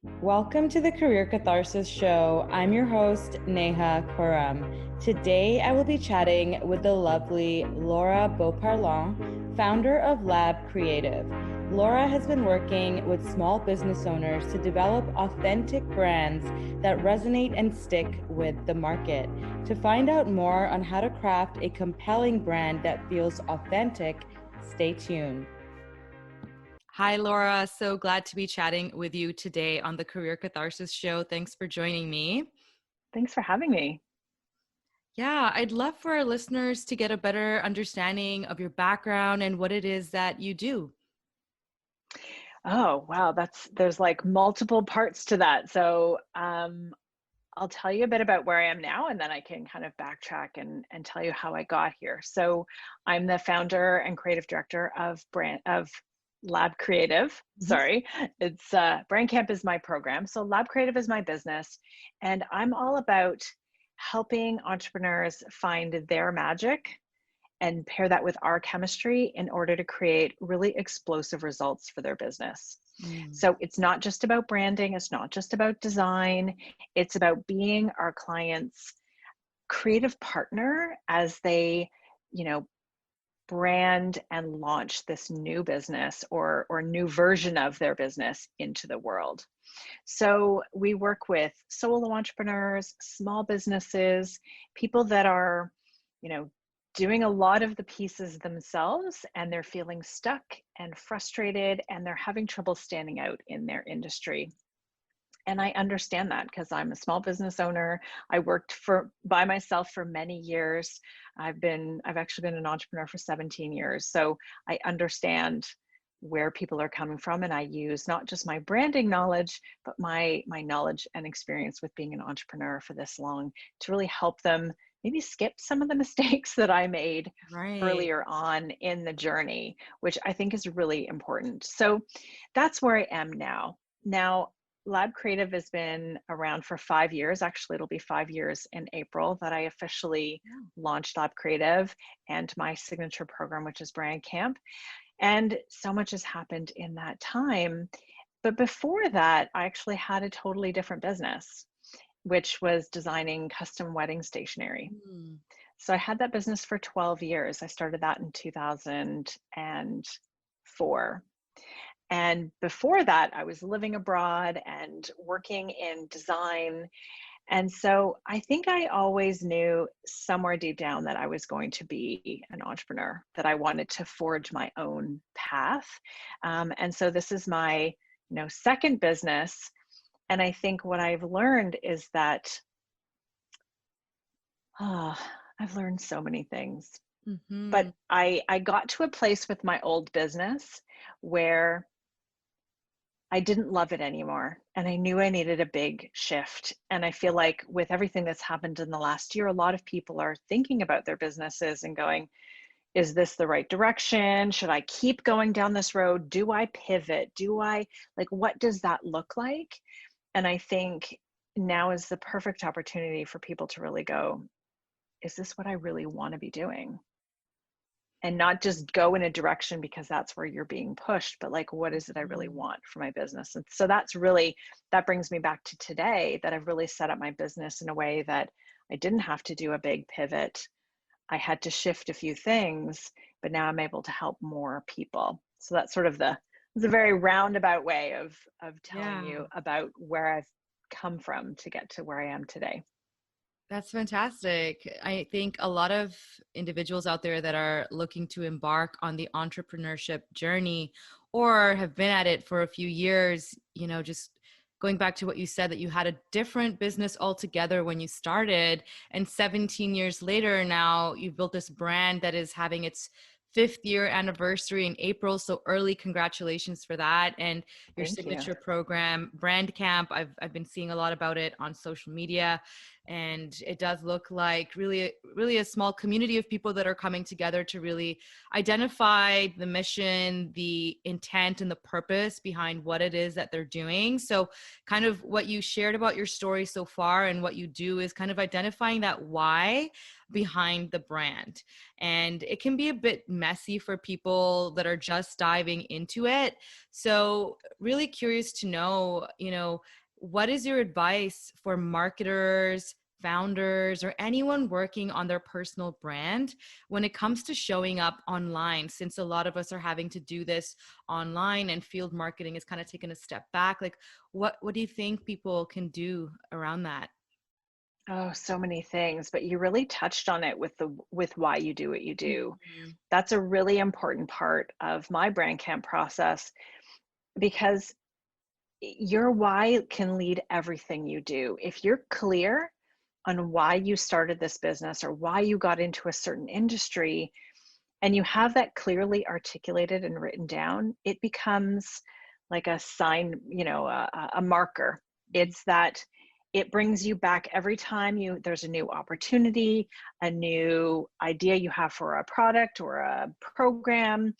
Welcome to the Career Catharsis Show. I'm your host, Neha Khurram. Today, I will be chatting with the lovely Laura Beauparlant, founder of LabCreative. Laura has been working with small business owners to develop authentic brands that resonate and stick with the market. To find out more on how to craft a compelling brand that feels authentic, stay tuned. Hi, Laura. So glad to be chatting with you today on the Career Catharsis Show. Thanks for joining me. Thanks for having me. Yeah, I'd love for our listeners to get a better understanding of your background and what it is that you do. Oh, wow, there's like multiple parts to that. So, I'll tell you a bit about where I am now, and then I can kind of backtrack and tell you how I got here. So, I'm the founder and creative director of Lab Creative. Mhm. Sorry, it's Brand Camp is my program. So, Lab Creative is my business, and I'm all about helping entrepreneurs find their magic and pair that with our chemistry in order to create really explosive results for their business. Mm. So it's not just about branding, it's not just about design, it's about being our clients' creative partner as they, you know, brand and launch this new business or new version of their business into the world. So we work with solo entrepreneurs, small businesses, people that are, you know, doing a lot of the pieces themselves and they're feeling stuck and frustrated and they're having trouble standing out in their industry. And I understand that because I'm a small business owner. I worked for by myself for many years. I've actually been an entrepreneur for 17 years. So I understand where people are coming from, and I use not just my branding knowledge, but my knowledge and experience with being an entrepreneur for this long to really help them maybe skip some of the mistakes that I made Right. earlier on in the journey, which I think is really important. So that's where I am now. Now, Lab Creative has been around for 5 years. Actually, it'll be 5 years in April that I officially launched Lab Creative and my signature program, which is Brand Camp. And so much has happened in that time. But before that, I actually had a totally different business, which was designing custom wedding stationery. Mm. So I had that business for 12 years. I started that in 2004. And before that, I was living abroad and working in design. And so I think I always knew somewhere deep down that I was going to be an entrepreneur, that I wanted to forge my own path. And so this is my, second business. And I think what I've learned is that oh, I've learned so many things. Mm-hmm. But I got to a place with my old business where I didn't love it anymore. And I knew I needed a big shift. And I feel like with everything that's happened in the last year, a lot of people are thinking about their businesses and going, is this the right direction? Should I keep going down this road? Do I pivot? What does that look like? And I think now is the perfect opportunity for people to really go, is this what I really want to be doing? And not just go in a direction because that's where you're being pushed, but like, what is it I really Mm. want for my business? And so that brings me back to today, that I've really set up my business in a way that I didn't have to do a big pivot. I had to shift a few things, but now I'm able to help more people. So that's sort of it's a very roundabout way of telling Yeah. you about where I've come from to get to where I am today. That's fantastic. I think a lot of individuals out there that are looking to embark on the entrepreneurship journey or have been at it for a few years, just going back to what you said, that you had a different business altogether when you started, and 17 years later now you've built this brand that is having its fifth year anniversary in April. So early congratulations for that. And your Thank you. signature program, Brand Camp, I've been seeing a lot about it on social media. And it does look like really a small community of people that are coming together to really identify the mission, the intent, and the purpose behind what it is that they're doing. So kind of what you shared about your story so far and what you do is kind of identifying that why behind the brand. And it can be a bit messy for people that are just diving into it. So really curious to know, what is your advice for marketers, founders, or anyone working on their personal brand when it comes to showing up online? Since a lot of us are having to do this online and field marketing is kind of taken a step back. Like, what do you think people can do around that? Oh, so many things, but you really touched on it with why you do what you do. Mhm. That's a really important part of my brand camp process, because your why can lead everything you do. If you're clear on why you started this business or why you got into a certain industry, and you have that clearly articulated and written down, it becomes like a sign, a marker. It's that it brings you back every time there's a new opportunity, a new idea you have for a product or a program,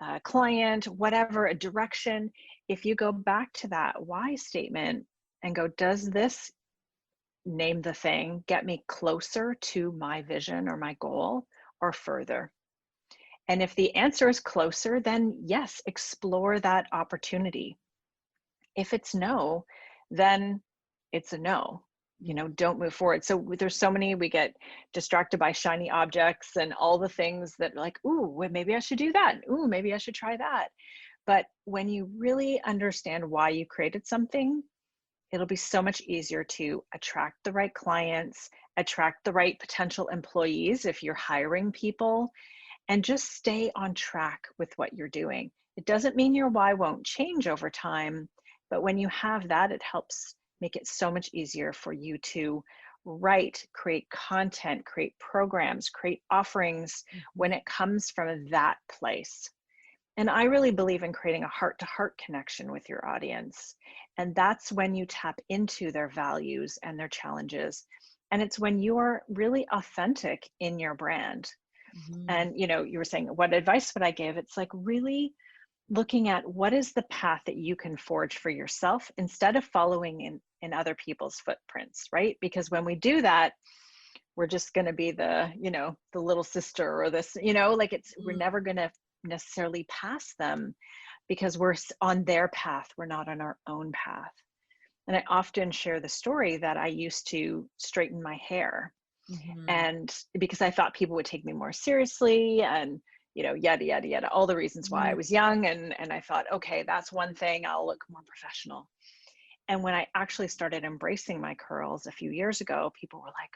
a client, whatever, a direction. If you go back to that why statement and go, does this, name the thing, get me closer to my vision or my goal or further? And if the answer is closer, then yes, explore that opportunity. If it's no, then it's a no. Don't move forward. So there's so many, we get distracted by shiny objects and all the things that like, ooh, well, maybe I should do that. Ooh, maybe I should try that. But when you really understand why you created something, it'll be so much easier to attract the right clients, attract the right potential employees if you're hiring people, and just stay on track with what you're doing. It doesn't mean your why won't change over time, but when you have that, it helps make it so much easier for you to write, create content, create programs, create offerings when Mhm. it comes from that place. And I really believe in creating a heart to heart connection with your audience. And that's when you tap into their values and their challenges. And it's when you are really authentic in your brand. Mhm. And you were saying, what advice would I give? It's like really looking at what is the path that you can forge for yourself instead of following in other people's footprints, right? Because when we do that, we're just going to be the little sister or this, like we're Mhm. never going to necessarily pass them because we're on their path, we're not on our own path. And I often share the story that I used to straighten my hair, Mhm. and because I thought people would take me more seriously, and yada yada yada, all the reasons why. I Mhm. was young, and I thought, okay, that's one thing, I'll look more professional. And when I actually started embracing my curls a few years ago, people were like,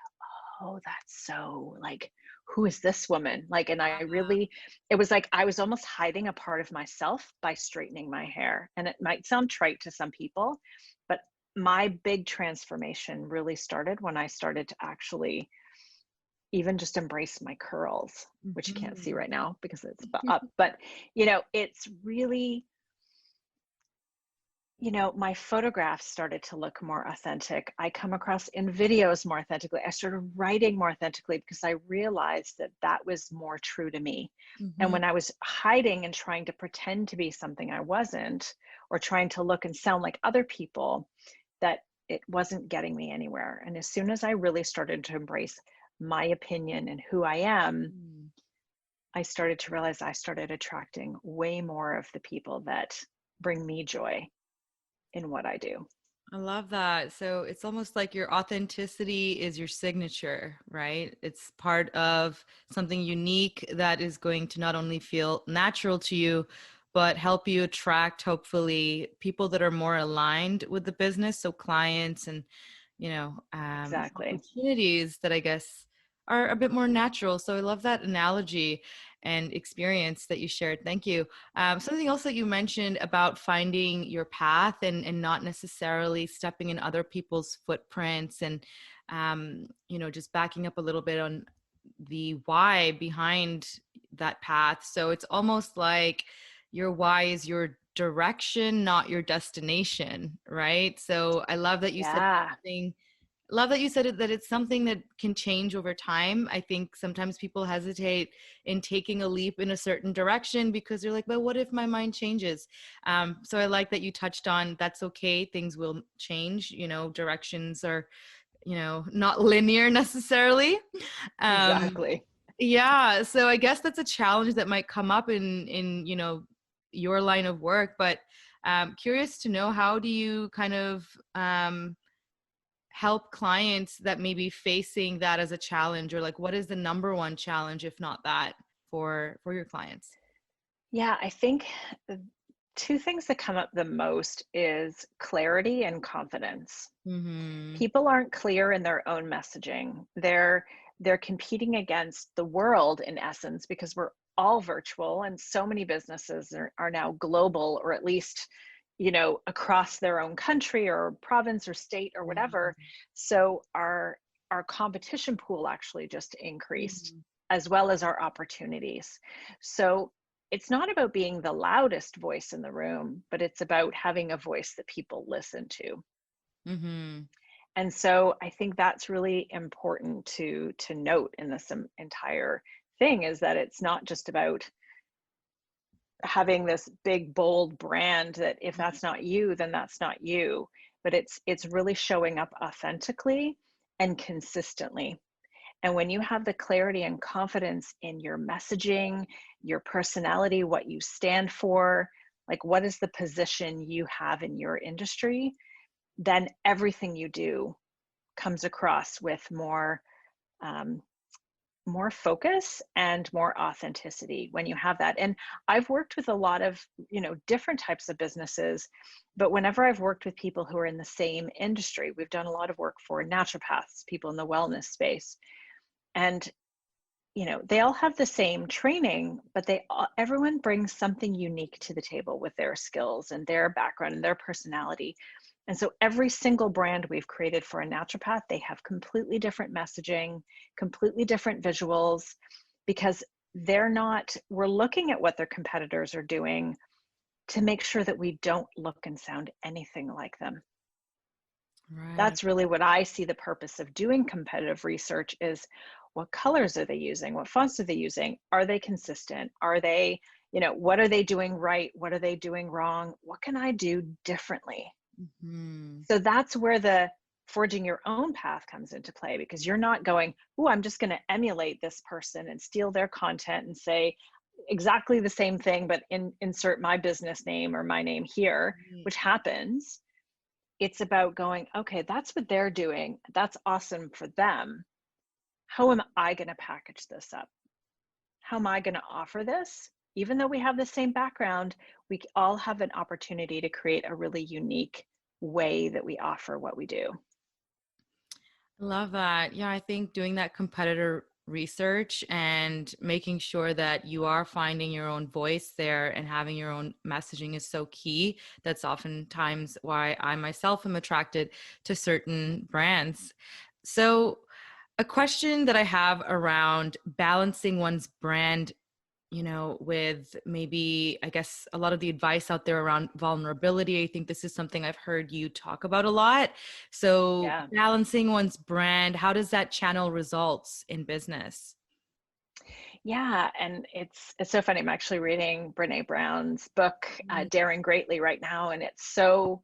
oh, that's so like, who is this woman? Like, and I really, it was like I was almost hiding a part of myself by straightening my hair. And it might sound trite to some people, but my big transformation really started when I started to actually even just embrace my curls, which you can't see Mhm. right now because it's up. But, it's really, my photographs started to look more authentic. I come across in videos more authentically. I started writing more authentically because I realized that that was more true to me. And Mhm. when I was hiding and trying to pretend to be something I wasn't, or trying to look and sound like other people, that it wasn't getting me anywhere. And as soon as I really started to embrace my opinion and who I am, Mhm. I started to realize I started attracting way more of the people that bring me joy in what I do. I love that. So it's almost like your authenticity is your signature, right? It's part of something unique that is going to not only feel natural to you, but help you attract, hopefully, people that are more aligned with the business. So clients and, Exactly. opportunities that I guess are a bit more natural. So I love that analogy and experience that you shared. Thank you. Something else that you mentioned about finding your path and not necessarily stepping in other people's footprints and, just backing up a little bit on the why behind that path. So it's almost like your why is your direction, not your destination, right? So I love that you said Yeah. something love that you said it, that it's something that can change over time. I think sometimes people hesitate in taking a leap in a certain direction because they're like, but what if my mind changes? So I like that you touched on that's okay. Things will change, directions are, not linear necessarily. Um, Exactly. yeah. So I guess that's a challenge that might come up in, your line of work, but curious to know, how do you kind of, help clients that may be facing that as a challenge, or like what is the number one challenge, if not that, for your clients? Yeah, I think the two things that come up the most is clarity and confidence. Mm-hmm. People aren't clear in their own messaging. They're competing against the world in essence, because we're all virtual and so many businesses are now global, or at least, across their own country or province or state or Yeah. whatever. So our competition pool actually just increased, Mm-hmm. as well as our opportunities. So it's not about being the loudest voice in the room, but it's about having a voice that people listen to. Mm-hmm. And so I think that's really important to note in this entire thing, is that it's not just about having this big bold brand that if that's not you, then that's not you, but it's really showing up authentically and consistently. And when you have the clarity and confidence in your messaging, your personality, what you stand for, like what is the position you have in your industry, then everything you do comes across with um, more focus and more authenticity when you have that. And I've worked with a lot of different types of businesses, but whenever I've worked with people who are in the same industry, we've done a lot of work for naturopaths, people in the wellness space, and they all have the same training, but everyone brings something unique to the table with their skills and their background and their personality. And so every single brand we've created for a naturopath, they have completely different messaging, completely different visuals, because we're looking at what their competitors are doing to make sure that we don't look and sound anything like them. Right. That's really what I see the purpose of doing competitive research is: what colors are they using? What fonts are they using? Are they consistent? Are they, what are they doing right? What are they doing wrong? What can I do differently? Mm-hmm. So that's where the forging your own path comes into play, because you're not going, oh, I'm just going to emulate this person and steal their content and say exactly the same thing, but insert my business name or my name here, Right. which happens. It's about going, okay, that's what they're doing. That's awesome for them. How am I going to package this up? How am I going to offer this? Even though we have the same background, we all have an opportunity to create a really unique way that we offer what we do. Love that. Yeah, I think doing that competitor research and making sure that you are finding your own voice there and having your own messaging is so key. That's oftentimes why I myself am attracted to certain brands. So, a question that I have around balancing one's brand, with maybe, I guess, a lot of the advice out there around vulnerability. I think this is something I've heard you talk about a lot. So, Yeah. balancing one's brand, how does that channel results in business? Yeah. And it's so funny. I'm actually reading Brene Brown's book, Daring Greatly, right now. And it's so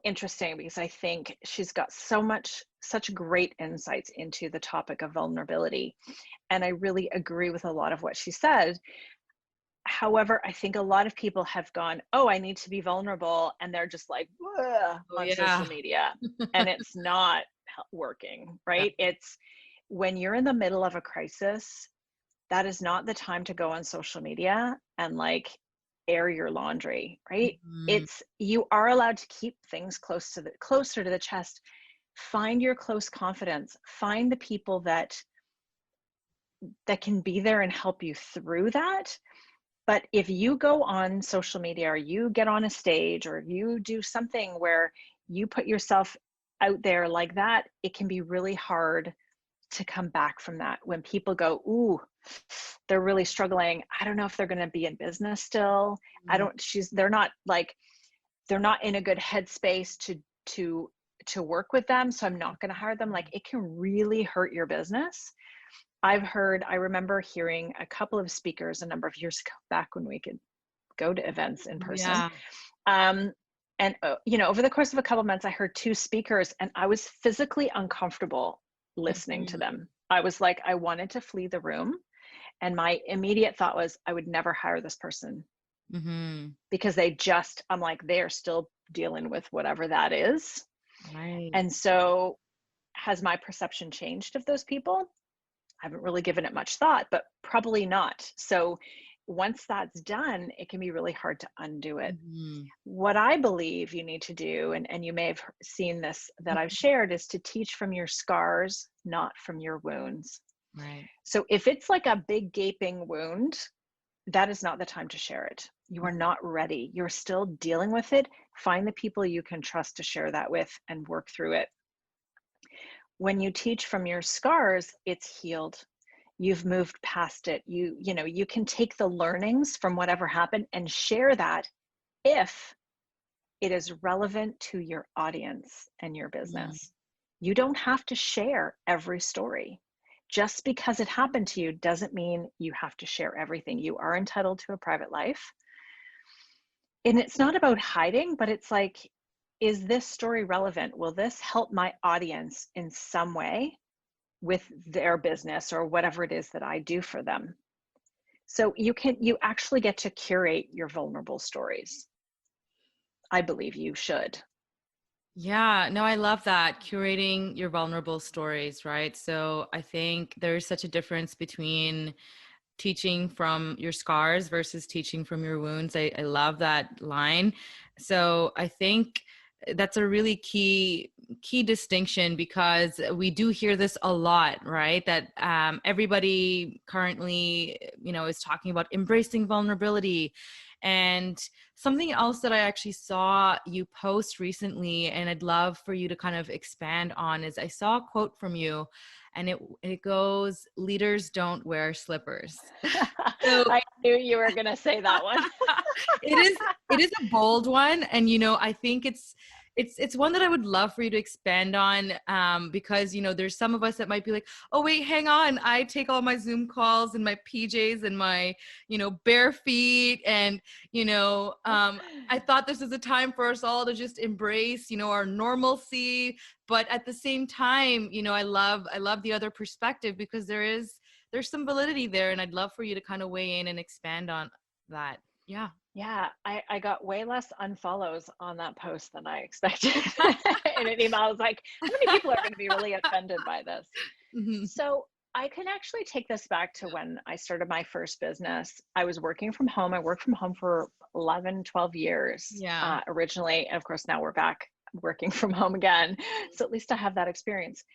interesting, because I think she's got such great insights into the topic of vulnerability. And I really agree with a lot of what she said. However, I think a lot of people have gone, oh, I need to be vulnerable. And they're just like, Oh, on yeah. social media. And it's not working, Yeah. right? It's when you're in the middle of a crisis, that is not the time to go on social media and like air your laundry, right? Mhm. It's you are allowed to keep things closer to the chest. Find your close confidence. Find the people that can be there and help you through that. But if you go on social media, or you get on a stage, or you do something where you put yourself out there like that, it can be really hard to come back from that. When people go, ooh, they're really struggling. I don't know if they're going to be in business still. I Mhm. don't, they're not in a good headspace to to work with them, so I'm not going to hire them. Like, it can really hurt your business. I remember hearing a couple of speakers a number of years ago, back when we could go to events in person. Yeah. And over the course of a couple of months, I heard two speakers, and I was physically uncomfortable listening to them. I was like, I wanted to flee the room. And my immediate thought was, I would never hire this person, because I'm like, they're still dealing with whatever that is. Right. And so, has my perception changed of those people? I haven't really given it much thought, but probably not. So once that's done, it can be really hard to undo it. What I believe you need to do, and you may have seen this that I've shared, is to teach from your scars, not from your wounds. Right. So if it's like a big gaping wound, that is not the time to share it. You are not ready. You're still dealing with it. Find the people you can trust to share that with and work through it. When you teach from your scars, it's healed. You've moved past it. You can take the learnings from whatever happened and share that if it is relevant to your audience and your business. You don't have to share every story. Just because it happened to you doesn't mean you have to share everything. You are entitled to a private life. And it's not about hiding, but it's like, is this story relevant? Will this help my audience in some way with their business or whatever it is that I do for them? So you actually get to curate your vulnerable stories. I believe you should. Yeah, no, I love that. Curating your vulnerable stories, right? So I think there's such a difference between teaching from your scars versus teaching from your wounds. I love that line. So I think that's a really key distinction, because we do hear this a lot, right? That everybody currently, is talking about embracing vulnerability. And something else that I actually saw you post recently, and I'd love for you to kind of expand on, is I saw a quote from you, and it goes, "Leaders don't wear slippers." So I knew you were going to say that one. it is a bold one, and I think it's one that I would love for you to expand on, because there's some of us that might be like, oh wait, hang on, I take all my Zoom calls in my PJs and my bare feet, and I thought this is a time for us all to just embrace our normalcy, but at the same time, I love the other perspective, because there's some validity there, and I'd love for you to kind of weigh in and expand on that. Yeah. Yeah, I got way less unfollows on that post than I expected. In an email, I was like, how many people are going to be really offended by this? So I can actually take this back to when I started my first business. I was working from home. I worked from home for 11, 12 years originally. And of course, now we're back working from home again. So at least I have that experience.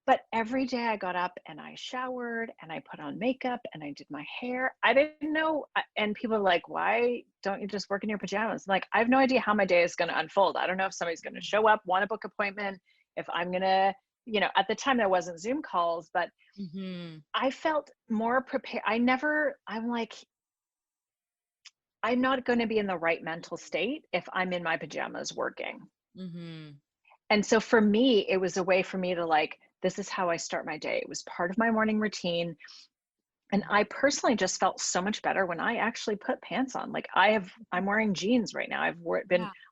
But every day I got up and I showered and I put on makeup and I did my hair. I didn't know. And people are like, why don't you just work in your pajamas? I'm like, I have no idea how my day is going to unfold. I don't know if somebody's going to show up, want a book appointment, if I'm going to, at the time there wasn't Zoom calls, but I felt more prepared. I'm like, I'm not going to be in the right mental state if I'm in my pajamas working. And so for me, it was a way for me to like, this is how I start my day. It was part of my morning routine. And I personally just felt so much better when I actually put pants on. Like I'm wearing jeans right now. I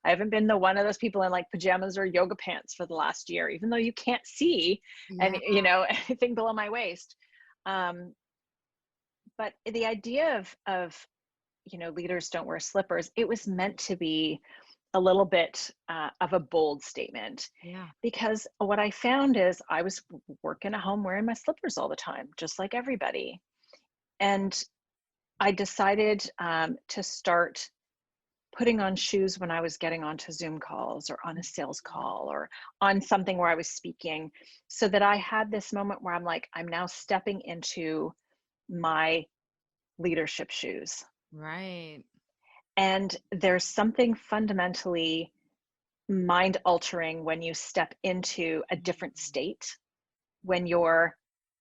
haven't been the one of those people in like pajamas or yoga pants for the last year, even though you can't see anything below my waist. But the idea of leaders don't wear slippers, it was meant to be a little bit of a bold statement. Yeah. Because what I found is I was working at home wearing my slippers all the time, just like everybody. And I decided to start putting on shoes when I was getting onto Zoom calls or on a sales call or on something where I was speaking, so that I had this moment where I'm like, I'm now stepping into my leadership shoes. Right. And there's something fundamentally mind altering when you step into a different state, when you're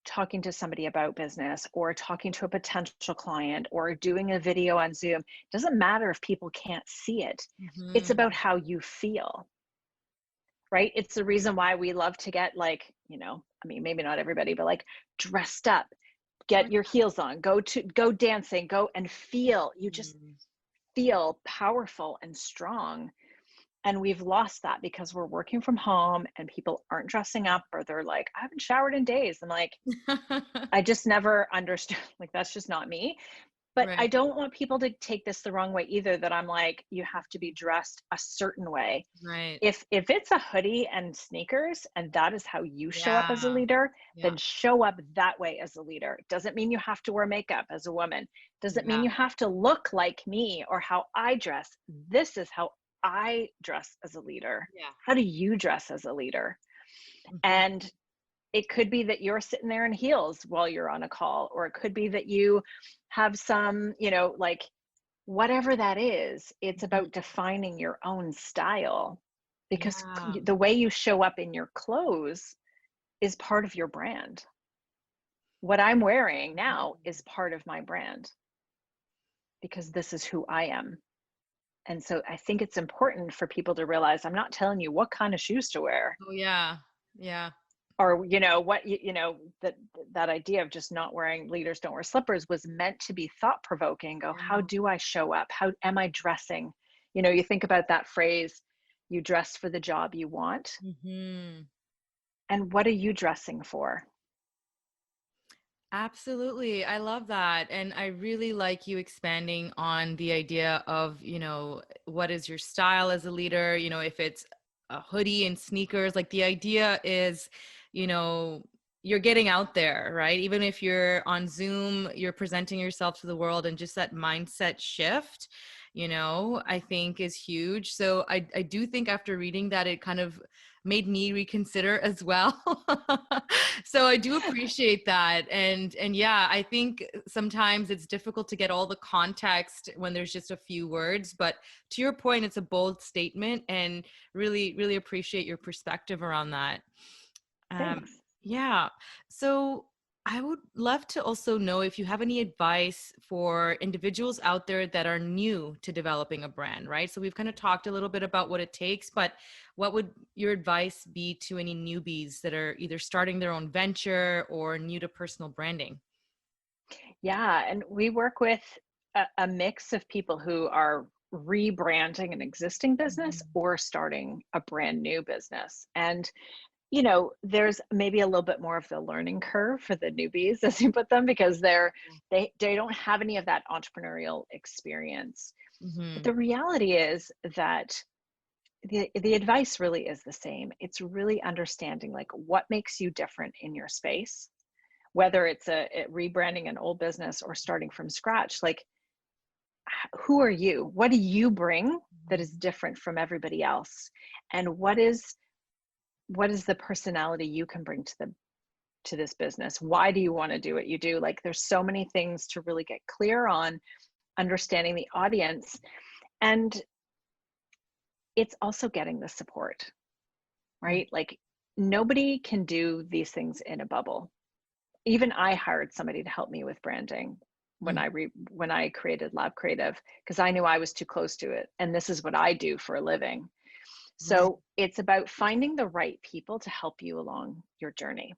talking to somebody about business or talking to a potential client or doing a video on Zoom. It doesn't matter if people can't see it. It's about how you feel. right? It's the reason why we love to get like, I mean, maybe not everybody, but like dressed up, Oh, get your heels on, go dancing, go and feel, you just mm, feel powerful and strong. And we've lost that because we're working from home and people aren't dressing up, or they're like, I haven't showered in days. I'm like, I just never understood. Like, that's just not me. But I right, don't want people to take this the wrong way either, that I'm like, you have to be dressed a certain way. right. If it's a hoodie and sneakers and that is how you show up as a Yeah, leader, yeah, then show up that way as a leader. It doesn't mean you have to wear makeup as a woman. Doesn't mean yeah, you have to look like me or how I dress. This is how I dress as a leader. yeah. How do you dress as a leader? Mhm. And it could be that you're sitting there in heels while you're on a call, or it could be that you have some, like whatever that is, it's Mhm. about defining your own style, because Yeah. the way you show up in your clothes is part of your brand. What I'm wearing now Mhm. is part of my brand because this is who I am. And so I think it's important for people to realize I'm not telling you what kind of shoes to wear, Oh, yeah, yeah, or what that idea of just not wearing, leaders don't wear slippers, was meant to be thought provoking. Go, how yeah. do I show up? How am I dressing? You think about that phrase, you dress for the job you want. Mhm. And what are you dressing for? Absolutely. I love that. And I really like you expanding on the idea of, what is your style as a leader? If it's a hoodie and sneakers, like the idea is, you know, you're getting out there, right? Even if you're on Zoom, you're presenting yourself to the world, and just that mindset shift, I think is huge. So I do think after reading that, it kind of made me reconsider as well. So I do appreciate that. And yeah, I think sometimes it's difficult to get all the context when there's just a few words, but to your point, it's a bold statement, and really, really appreciate your perspective around that. Um, Thanks. yeah. So I would love to also know if you have any advice for individuals out there that are new to developing a brand, right? So we've kind of talked a little bit about what it takes, but what would your advice be to any newbies that are either starting their own venture or new to personal branding? Yeah, and we work with a mix of people who are rebranding an existing business Mhm. or starting a brand new business. And there's maybe a little bit more of the learning curve for the newbies, as you put them, because they don't have any of that entrepreneurial experience. But Mhm. the reality is that the advice really is the same. It's really understanding like what makes you different in your space, whether it's a rebranding an old business or starting from scratch. Like, who are you? What do you bring that is different from everybody else? And what is the personality you can bring to this business? Why do you want to do what you do? Like, there's so many things to really get clear on, understanding the audience. And it's also getting the support, Mhm. right? Like, nobody can do these things in a bubble. Even I hired somebody to help me with branding when Mhm. I created LabCreative, because I knew I was too close to it, and this is what I do for a living. Right. So it's about finding the right people to help you along your journey.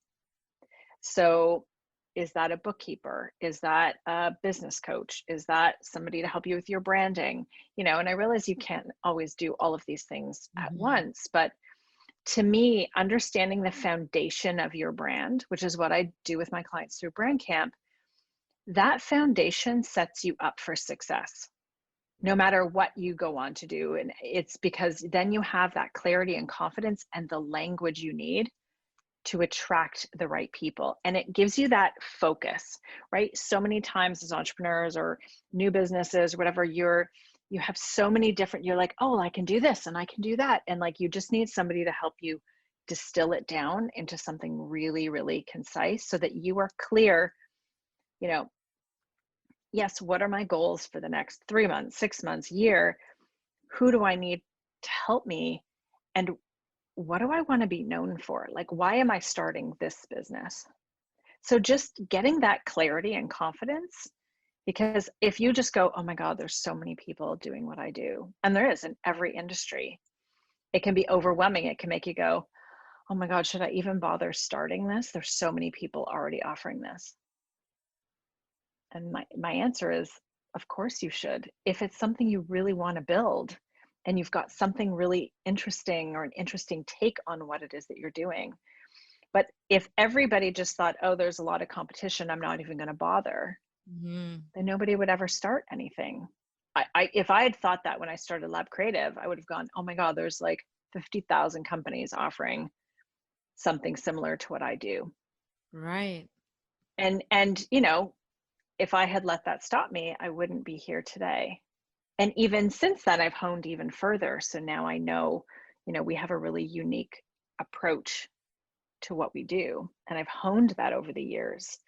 So is that a bookkeeper? Is that a business coach? Is that somebody to help you with your branding? And I realize you can't always do all of these things at Mhm. once, but to me, understanding the foundation of your brand, which is what I do with my clients through Brand Camp, that foundation sets you up for success no matter what you go on to do. And it's because then you have that clarity and confidence and the language you need to attract the right people. And it gives you that focus, right? So many times as entrepreneurs or new businesses, or whatever, you have so many different, you're like, oh, I can do this and I can do that. And like, you just need somebody to help you distill it down into something really, really concise so that you are clear, you know, yes, what are my goals for the next 3 months, 6 months, year? Who do I need to help me? And what do I want to be known for? Like, why am I starting this business? So just getting that clarity and confidence, because if you just go, oh my God, there's so many people doing what I do, and there is in every industry. it can be overwhelming. It can make you go, oh my God, should I even bother starting this? There's so many people already offering this. And my answer is, of course you should. If it's something you really want to build and you've got something really interesting or an interesting take on what it is that you're doing. But if everybody just thought, oh, there's a lot of competition, I'm not even going to bother, Mm-hmm. then nobody would ever start anything. If I had thought that when I started LabCreative, I would have gone, oh my God, there's like 50,000 companies offering something similar to what I do. Right. And you know, if I had let that stop me, I wouldn't be here today. And even since then, I've honed even further. So now I know, you know, we have a really unique approach to what we do. And I've honed that over the years.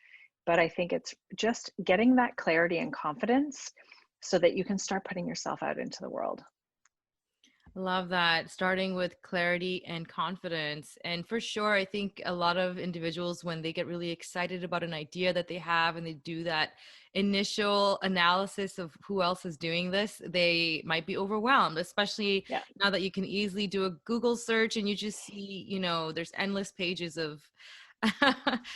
But I think it's just getting that clarity and confidence so that you can start putting yourself out into the world. Love that. Starting with clarity and confidence. And for sure, I think a lot of individuals, when they get really excited about an idea that they have and they do that initial analysis of who else is doing this, they might be overwhelmed, especially Yeah. now that you can easily do a Google search and you just see, there's endless pages of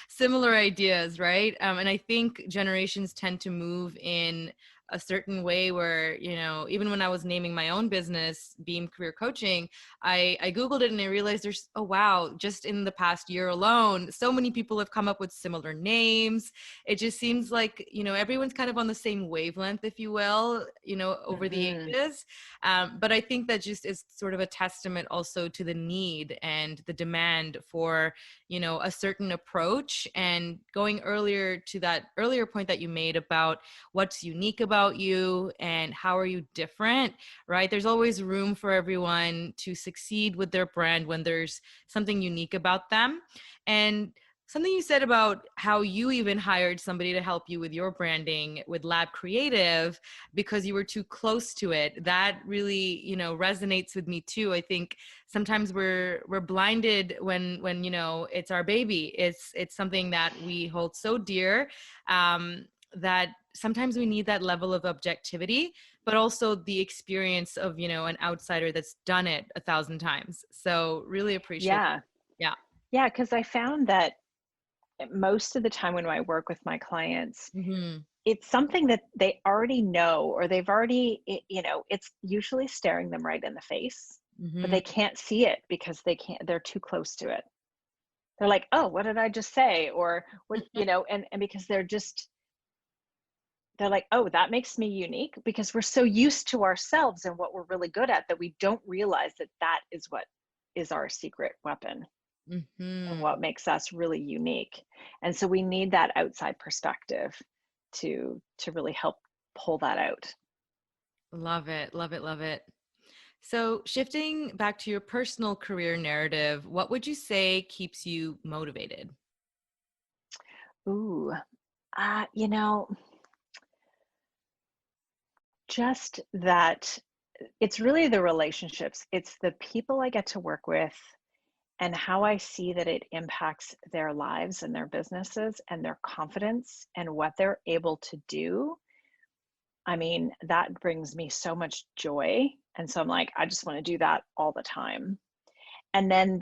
similar ideas, right? And I think generations tend to move in a certain way where, even when I was naming my own business, Beam Career Coaching, I Googled it and I realized oh, wow, just in the past year alone, so many people have come up with similar names. It just seems like, everyone's kind of on the same wavelength, if you will, over the Mm-hmm. ages. But I think that just is sort of a testament also to the need and the demand for, a certain approach. And going earlier to that earlier point that you made about what's unique about you and how are you different, right? There's always room for everyone to succeed with their brand when there's something unique about them. And something you said about how you even hired somebody to help you with your branding with LabCreative because you were too close to it. That really, resonates with me too. I think sometimes we're blinded when it's our baby. It's something that we hold so dear, that sometimes we need that level of objectivity, but also the experience of an outsider that's done it 1,000 times. So really appreciate. Yeah. Yeah. Yeah. Because I found that most of the time when I work with my clients, Mm-hmm. it's something that they already know, or they've already, it's usually staring them right in the face, but Mm-hmm. they can't see it because they're too close to it. They're like, oh, what did I just say? Or what, and because they're like, oh, that makes me unique, because we're so used to ourselves and what we're really good at that we don't realize that that is what is our secret weapon and Mm-hmm. what makes us really unique. And so we need that outside perspective to really help pull that out. Love it. Love it. Love it. So shifting back to your personal career narrative, what would you say keeps you motivated? Ooh, uh, you know, just that it's really the relationships. It's the people I get to work with and how I see that it impacts their lives and their businesses and their confidence and what they're able to do. I mean, that brings me so much joy. And so I'm like, I just want to do that all the time. And then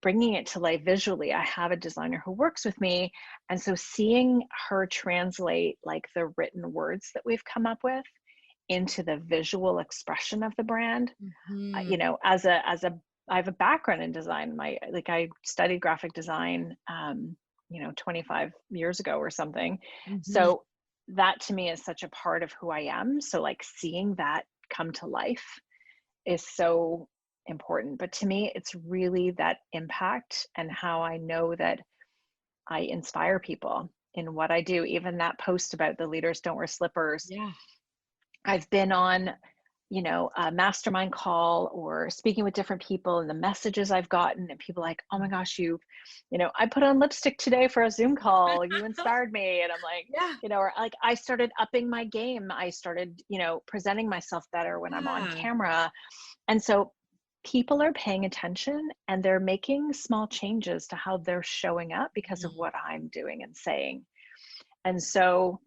bringing it to life visually, I have a designer who works with me. And so seeing her translate like the written words that we've come up with into the visual expression of the brand, Mm-hmm. I have a background in design. I studied graphic design 25 years ago or something. Mm-hmm. So that to me is such a part of who I am. So like seeing that come to life is so important. But to me, it's really that impact and how I know that I inspire people in what I do. Even that post about the leaders don't wear slippers. Yeah. I've been on, a mastermind call or speaking with different people, and the messages I've gotten, and people like, oh my gosh, I put on lipstick today for a Zoom call. You inspired me. And I'm like, Yeah. or like I started upping my game. I started, presenting myself better when I'm on Yeah. camera. And so people are paying attention and they're making small changes to how they're showing up because of what I'm doing and saying. And so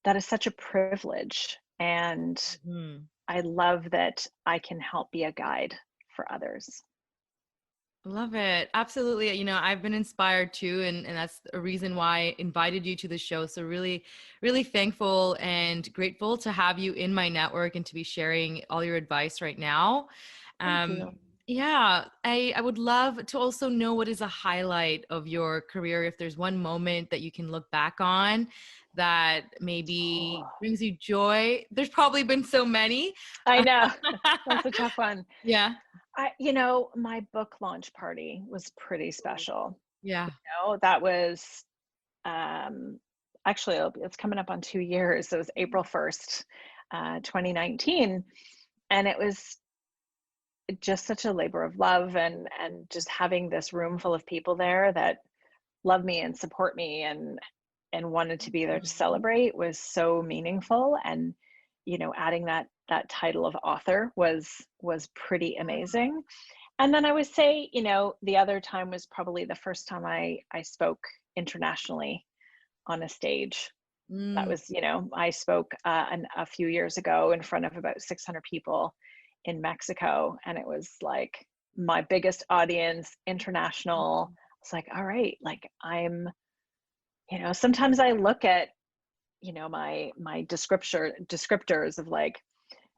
that is such a privilege. And Mm-hmm. I love that I can help be a guide for others. Love it. Absolutely. I've been inspired too, and that's a reason why I invited you to the show. So really, really thankful and grateful to have you in my network and to be sharing all your advice right now. Thank Um, you. yeah, I would love to also know what is a highlight of your career. If there's one moment that you can look back on that maybe Oh, brings you joy. There's probably been so many. I know. That's a tough one. Yeah. My book launch party was pretty special. Yeah. That was um, actually it's coming up on 2 years. So it was April 1st, 2019, and it was just such a labor of love, and just having this room full of people there that love me and support me and wanted to be there to celebrate was so meaningful. And adding that title of author was pretty amazing. And then I would say, the other time was probably the first time I spoke internationally on a stage. That Mm. was, I spoke a few years ago in front of about 600 people in Mexico, and it was like my biggest audience, international. It's like, all right, like sometimes I look at, my descriptors of like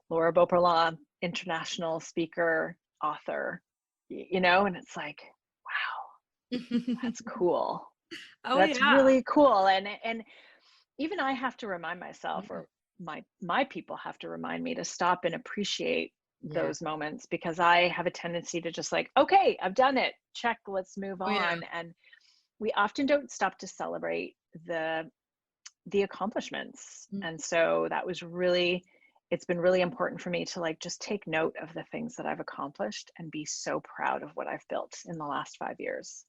Laura Beauparlant, international speaker, author, and it's like, wow, that's cool. Oh That's yeah. really cool. And even I have to remind myself, or my people have to remind me to stop and appreciate Yeah. those moments, because I have a tendency to just like, okay, I've done it. Check, let's move Oh yeah. on. And we often don't stop to celebrate the accomplishments. Mm. And so it's been really important for me to like just take note of the things that I've accomplished and be so proud of what I've built in the last 5 years.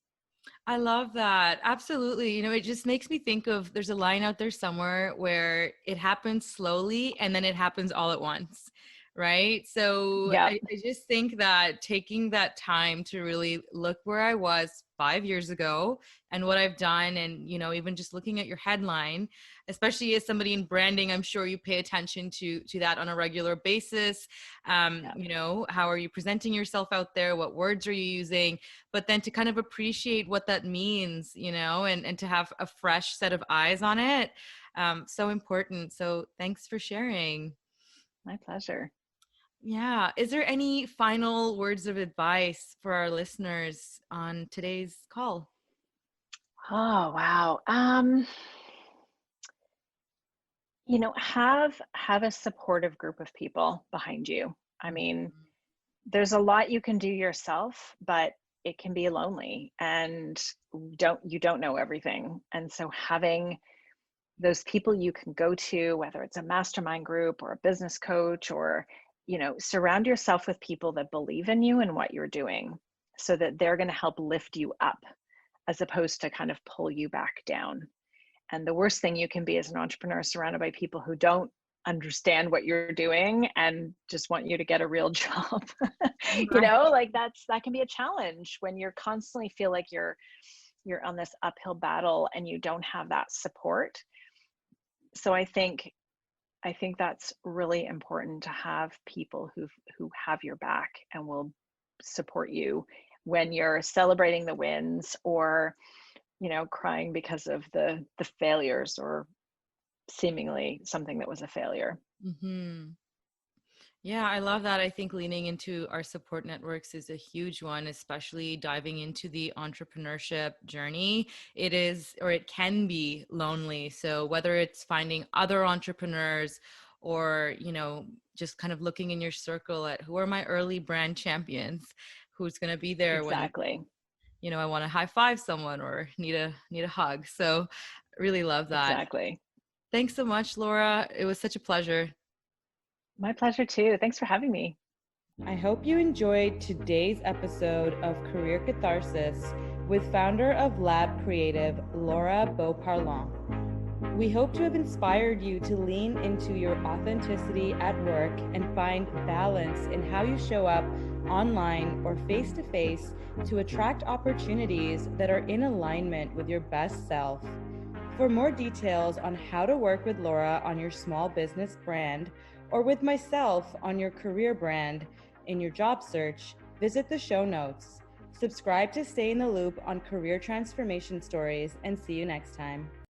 I love that. Absolutely. It just makes me think of there's a line out there somewhere where it happens slowly and then it happens all at once. Right. So Yep. I just think that taking that time to really look where I was 5 years ago and what I've done, and, even just looking at your headline, especially as somebody in branding, I'm sure you pay attention to that on a regular basis. Yep. How are you presenting yourself out there? What words are you using? But then to kind of appreciate what that means, and to have a fresh set of eyes on it. So important. So thanks for sharing. My pleasure. Yeah. Is there any final words of advice for our listeners on today's call? Oh, wow. Have a supportive group of people behind you. I mean, there's a lot you can do yourself, but it can be lonely, and you don't know everything. And so having those people you can go to, whether it's a mastermind group or a business coach, or surround yourself with people that believe in you and what you're doing, so that they're going to help lift you up as opposed to kind of pull you back down. And the worst thing you can be as an entrepreneur, surrounded by people who don't understand what you're doing and just want you to get a real job. Right. Like that can be a challenge when you're constantly feel like you're on this uphill battle and you don't have that support. So I think that's really important, to have people who have your back and will support you when you're celebrating the wins, or crying because of the failures, or seemingly something that was a failure. Mm-hmm. Yeah, I love that. I think leaning into our support networks is a huge one, especially diving into the entrepreneurship journey. It is, or it can be lonely. So whether it's finding other entrepreneurs or, just kind of looking in your circle at who are my early brand champions, who's going to be there when, Exactly. I want to high five someone or need a hug. So really love that. Exactly. Thanks so much, Laura. It was such a pleasure. My pleasure too. Thanks for having me. I hope you enjoyed today's episode of Career Catharsis with founder of LabCreative, Laura Beauparlant. We hope to have inspired you to lean into your authenticity at work and find balance in how you show up online or face to face to attract opportunities that are in alignment with your best self. For more details on how to work with Laura on your small business brand, or with myself on your career brand in your job search, Visit the show notes. Subscribe to stay in the loop on career transformation stories, and see you next time.